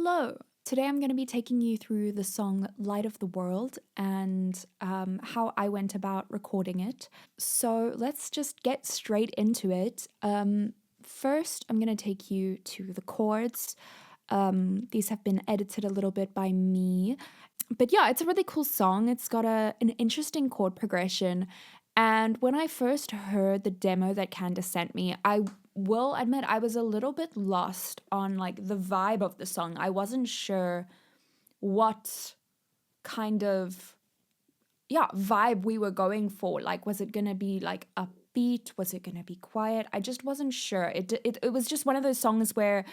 Hello! Today I'm going to be taking you through the song Light of the World and how I went about recording it. So let's just get straight into it. First, I'm going to take you to the chords. These have been edited a little bit by me. But yeah, it's a really cool song. It's got an interesting chord progression. And when I first heard the demo that Candace sent me, I will admit I was a little bit lost on like the vibe of the song. I wasn't sure what kind of vibe we were going for. Like, was it gonna be like upbeat? Was it gonna be quiet? I just wasn't sure. It was just one of those songs where,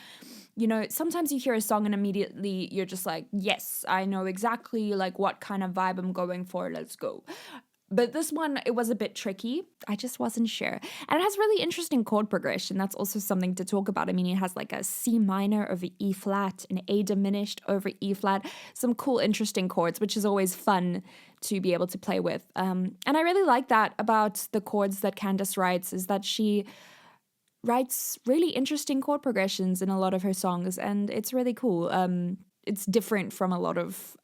sometimes you hear a song and immediately you're just like, yes, I know exactly like what kind of vibe I'm going for. Let's go. But this one, it was a bit tricky. I just wasn't sure. And it has really interesting chord progression. That's also something to talk about. I mean, it has like a C minor over E flat, an A diminished over E flat, some cool, interesting chords, which is always fun to be able to play with. And I really like that about the chords that Candace writes, is that she writes really interesting chord progressions in a lot of her songs, and it's really cool. It's different from a lot of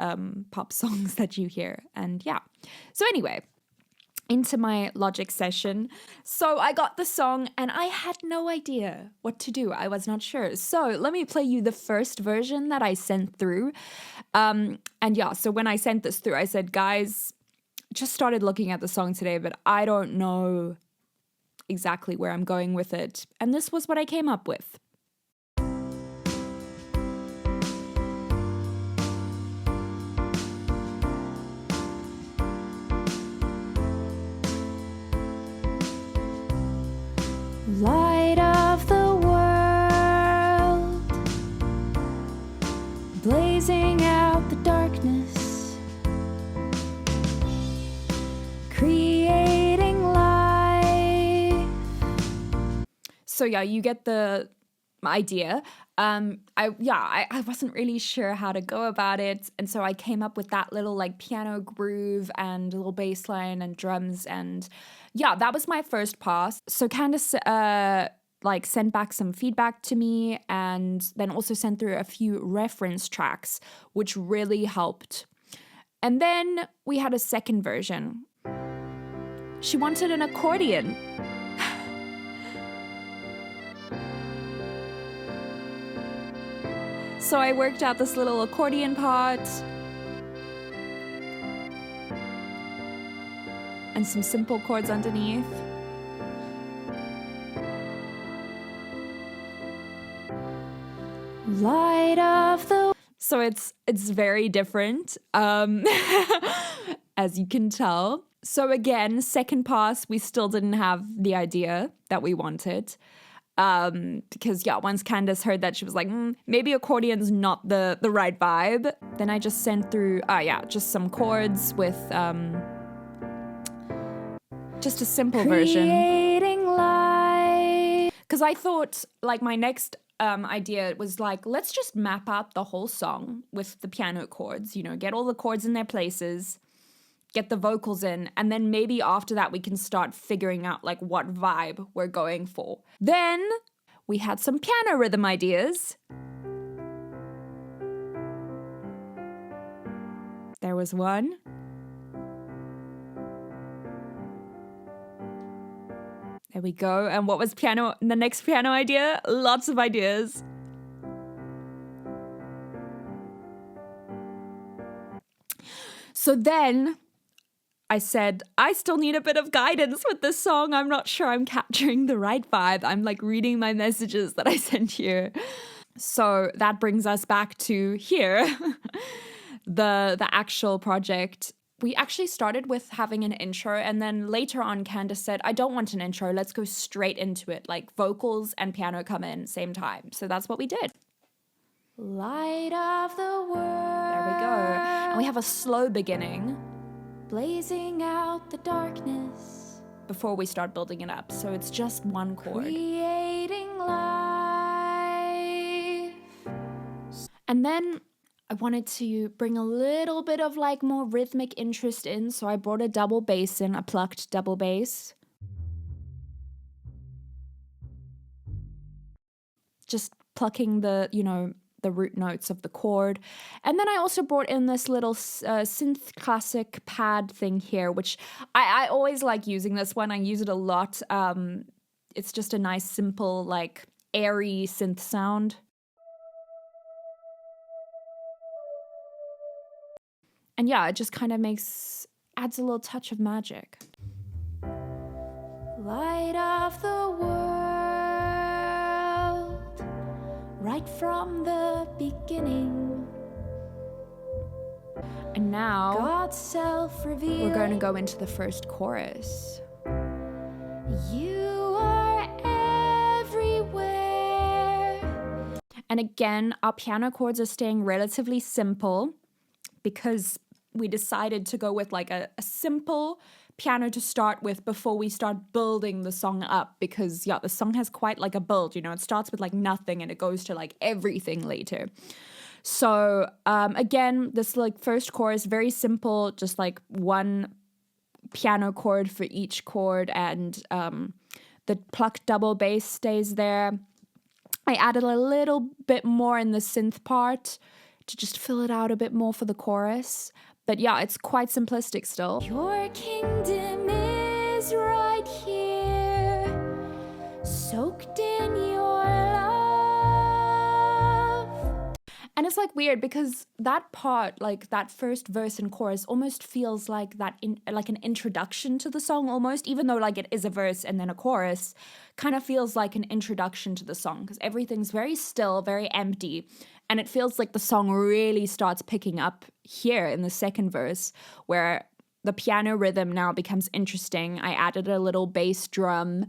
pop songs that you hear. And yeah. So anyway, into my Logic session. So I got the song and I had no idea what to do. I was not sure. So let me play you the first version that I sent through. And yeah, so when I sent this through, I said, guys, just started looking at the song today, but I don't know exactly where I'm going with it. And this was what I came up with. Light of the world, blazing out the darkness, creating life. So yeah, you get the idea. I wasn't really sure how to go about it, and so I came up with that little like piano groove and a little bass line and drums, and yeah, that was my first pass. So Candace sent back some feedback to me, and then also sent through a few reference tracks, which really helped. And then we had a second version. She wanted an accordion. So I worked out this little accordion part and some simple chords underneath. Light of the... So it's very different, as you can tell. So again, second pass, we still didn't have the idea that we wanted. Because yeah, once Candace heard that, she was like, maybe accordion's not the right vibe. Then I just sent through, just some chords with just a simple version. Creating light. Because I thought like my next idea was like, let's just map out the whole song with the piano chords, get all the chords in their places, get the vocals in, and then maybe after that we can start figuring out like what vibe we're going for. Then we had some piano rhythm ideas. There was one. There we go. And what was the next piano idea? Lots of ideas. So then I said, I still need a bit of guidance with this song. I'm not sure I'm capturing the right vibe. I'm like reading my messages that I sent here. So that brings us back to here, the actual project. We actually started with having an intro, and then later on Candace said, I don't want an intro. Let's go straight into it. Like vocals and piano come in same time. So that's what we did. Light of the world. There we go. And we have a slow beginning, blazing out the darkness, before we start building it up. So it's just one chord. Creating life. And then I wanted to bring a little bit of like more rhythmic interest in. So I brought a double bass in, a plucked double bass. Just plucking the the root notes of the chord. And then I also brought in this little synth classic pad thing here, which I always like using this one. I use it a lot. It's just a nice, simple, like airy synth sound. And yeah, it just kind of adds a little touch of magic. Light of the world, right from the beginning. And now, God's self-revealing, we're going to go into the first chorus. You are everywhere. And again, our piano chords are staying relatively simple because we decided to go with like a simple piano to start with before we start building the song up, because yeah, the song has quite like a build, you know, it starts with like nothing and it goes to like everything later. So again, this like first chorus, very simple, just like one piano chord for each chord, and the plucked double bass stays there. I added a little bit more in the synth part to just fill it out a bit more for the chorus. But yeah, it's quite simplistic still. Your kingdom is right here, soaked in your love. And it's like weird because that part, like that first verse and chorus, almost feels like like an introduction to the song almost, even though like it is a verse and then a chorus, kind of feels like an introduction to the song because everything's very still, very empty. And it feels like the song really starts picking up here in the second verse, where the piano rhythm now becomes interesting. I added a little bass drum.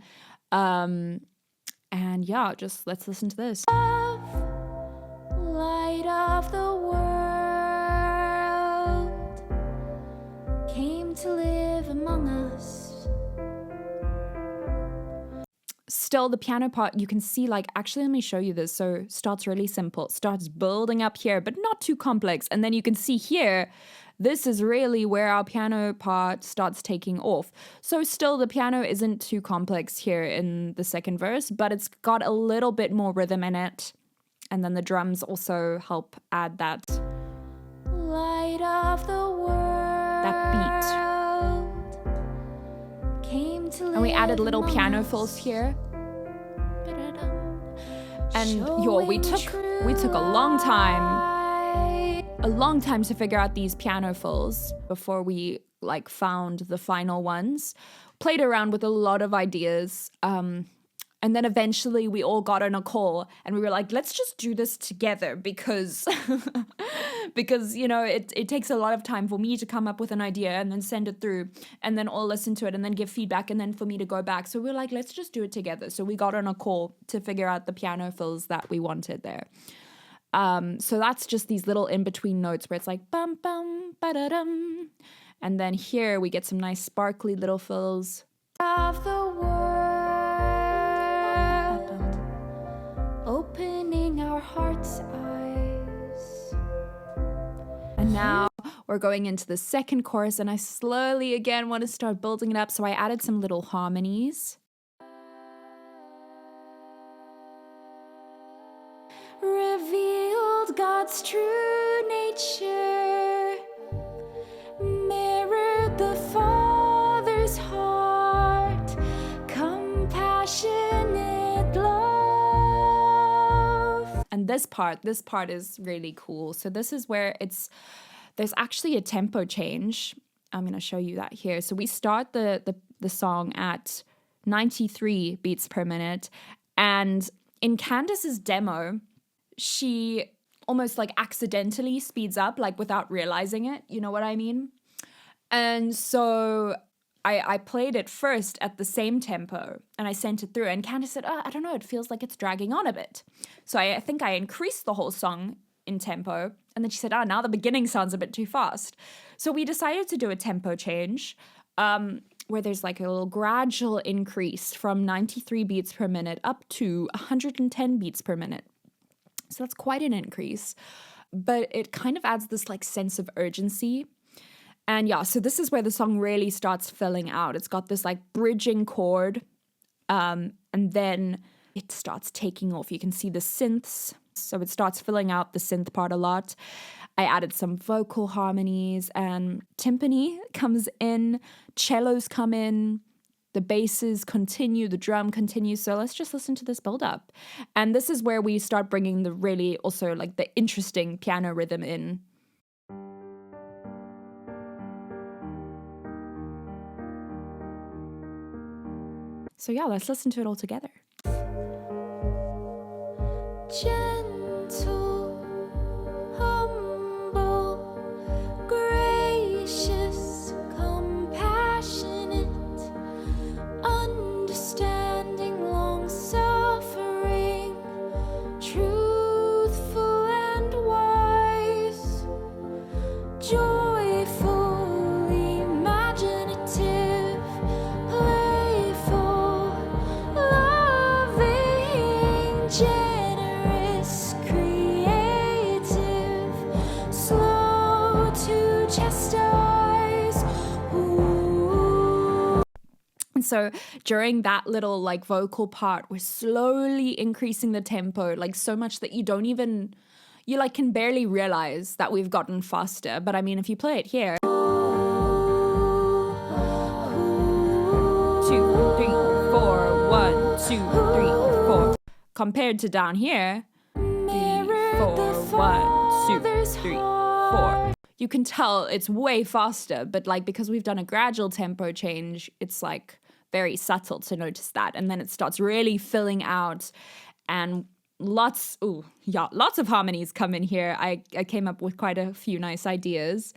And yeah, just let's listen to this. Light of the world came to live among us. Still, the piano part, you can see, like, actually, let me show you this. So, starts really simple, starts building up here, but not too complex. And then you can see here, this is really where our piano part starts taking off. So, still, the piano isn't too complex here in the second verse, but it's got a little bit more rhythm in it. And then the drums also help add that light of the world, that beat. Came to and we added little piano fills here. And we took a long time to figure out these piano fills before we like found the final ones. Played around with a lot of ideas. And then eventually we all got on a call and we were like, let's just do this together because you know, it takes a lot of time for me to come up with an idea and then send it through and then all listen to it and then give feedback and then for me to go back. So we were like, let's just do it together. So we got on a call to figure out the piano fills that we wanted there. So that's just these little in-between notes where it's like bum bum ba-da-dum. And then here we get some nice sparkly little fills. Of the world, opening our heart's eyes. And now we're going into the second chorus, and I slowly again want to start building it up. So I added some little harmonies. Revealed God's true nature, mirrored the Father's heart, compassionate love. And this part is really cool. So this is where there's actually a tempo change. I'm going to show you that here. So we start the song at 93 beats per minute, and in Candace's demo, she almost like accidentally speeds up, like without realizing it. You know what I mean? And so I played it first at the same tempo and I sent it through, and Candace said, I don't know, it feels like it's dragging on a bit. So I think I increased the whole song in tempo, and then she said, now the beginning sounds a bit too fast. So we decided to do a tempo change where there's like a little gradual increase from 93 beats per minute up to 110 beats per minute. So that's quite an increase, but it kind of adds this like sense of urgency. And yeah, so this is where the song really starts filling out. It's got this like bridging chord, and then it starts taking off. You can see the synths. So it starts filling out the synth part a lot. I added some vocal harmonies and timpani comes in, cellos come in, the basses continue, the drum continues. So let's just listen to this build up. And this is where we start bringing the really also like the interesting piano rhythm in. So yeah, let's listen to it all together. Gentle, humble, gracious, compassionate, understanding, long-suffering, truthful and wise, joyful, imaginative, playful, loving, generous, creative, slow to chastise. Ooh. And so during that little like vocal part, we're slowly increasing the tempo, like so much that you like can barely realize that we've gotten faster. But I mean, if you play it here, 2, 3, 4, 1, 2, 3, 4, compared to down here, 3, 4, 1, 2, 3, 4. You can tell it's way faster, but like because we've done a gradual tempo change, it's like very subtle to notice that. And then it starts really filling out and lots of harmonies come in here. I came up with quite a few nice ideas.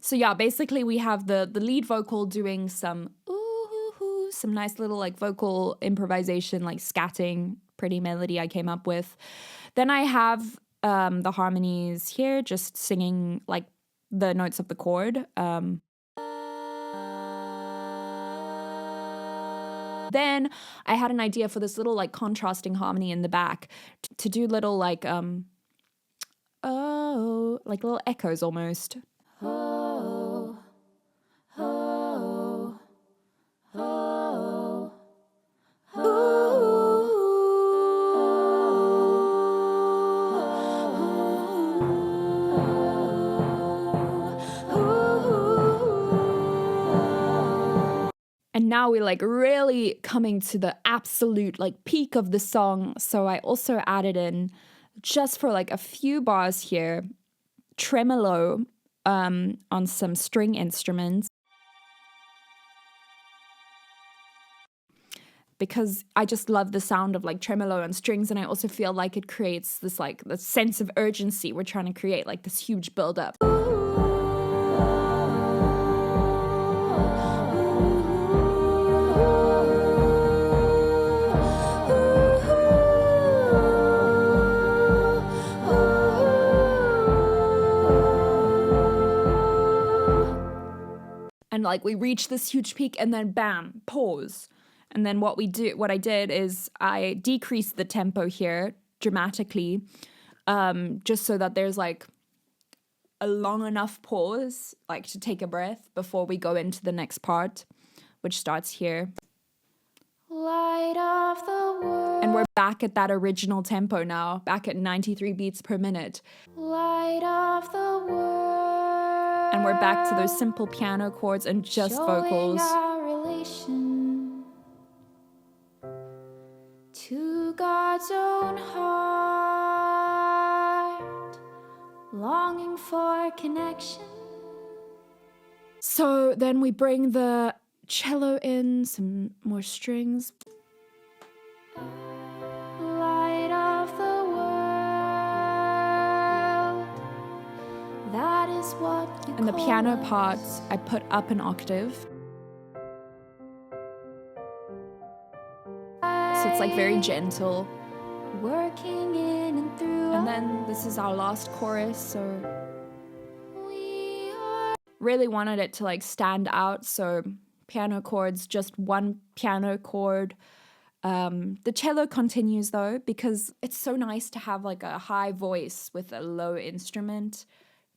So yeah, basically we have the lead vocal doing some nice little like vocal improvisation, like scatting, pretty melody I came up with. Then I have the harmonies here, just singing like the notes of the chord. Then I had an idea for this little like contrasting harmony in the back to do little like like little echoes almost. Oh, oh, oh, And now we're like really coming to the absolute like peak of the song. So I also added in, just for like a few bars here, tremolo on some string instruments. Because I just love the sound of like tremolo and strings, and I also feel like it creates this like the sense of urgency we're trying to create, like this huge buildup. And like we reach this huge peak and then bam, pause. And then what I did is I decreased the tempo here dramatically, just so that there's like a long enough pause, like to take a breath before we go into the next part, which starts here. light of the world, And we're back at that original tempo now, back at 93 beats per minute. light of the world, And we're back to those simple piano chords and just showing vocals. our relation to God's own heart, longing for connection. So then we bring the cello in, some more strings. Light of the world, that is what you And the call piano us. parts, I put up an octave. So it's like very gentle. Working in and through And then this is our last chorus, so we are really wanted it to like stand out. So piano chords, just one piano chord. The cello continues though, because it's so nice to have like a high voice with a low instrument.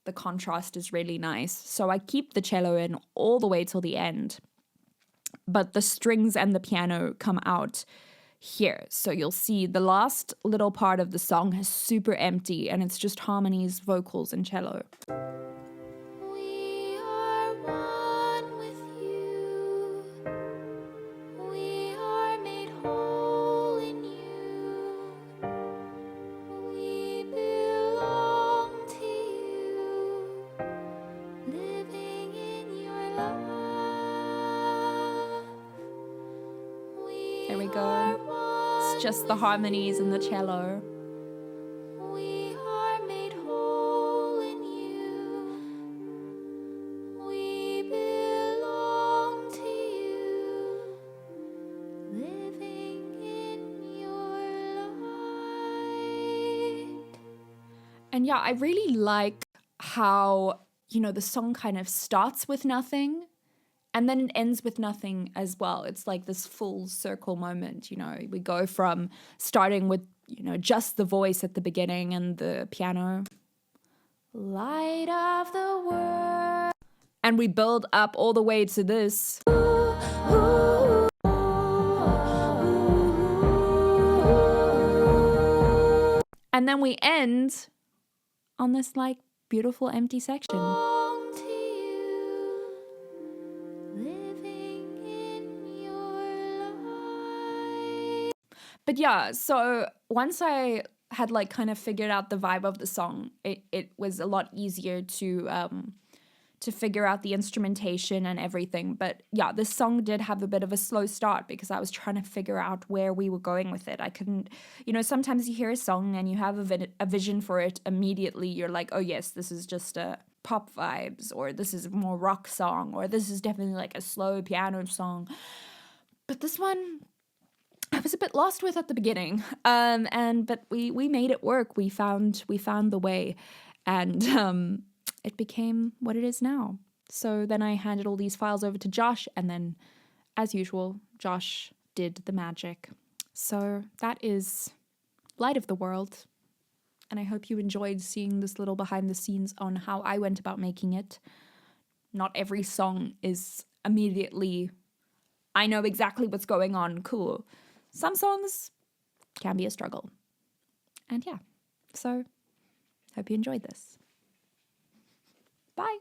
the contrast is really nice. So I keep the cello in all the way till the end, but the strings and the piano come out here. So you'll see the last little part of the song is super empty and it's just harmonies, vocals, and cello. We are one with you. We are made whole in you. We belong to you. Living in your love. There we go. It's just the harmonies and the cello. We are made whole in you. We belong to you. Living in your light. And yeah, I really like how, the song kind of starts with nothing and then it ends with nothing as well. It's like this full circle moment, We go from starting with, just the voice at the beginning and the piano. Light of the world. And we build up all the way to this. And then we end on this beautiful empty section. Belong to you. Living in your light. But yeah, so once I had kind of figured out the vibe of the song, it was a lot easier to figure out the instrumentation and everything. But yeah, this song did have a bit of a slow start because I was trying to figure out where we were going with it. I couldn't, sometimes you hear a song and you have a vision for it immediately. You're like, oh yes, this is just a pop vibes, or this is a more rock song, or this is definitely a slow piano song. But this one, I was a bit lost with at the beginning. But we made it work. We found the way, and it became what it is now. So then I handed all these files over to Josh, and then, as usual, Josh did the magic. So that is Light of the World, and I hope you enjoyed seeing this little behind the scenes on how I went about making it. Not every song is immediately, I know exactly what's going on, cool. Some songs can be a struggle. And yeah, so hope you enjoyed this. Bye.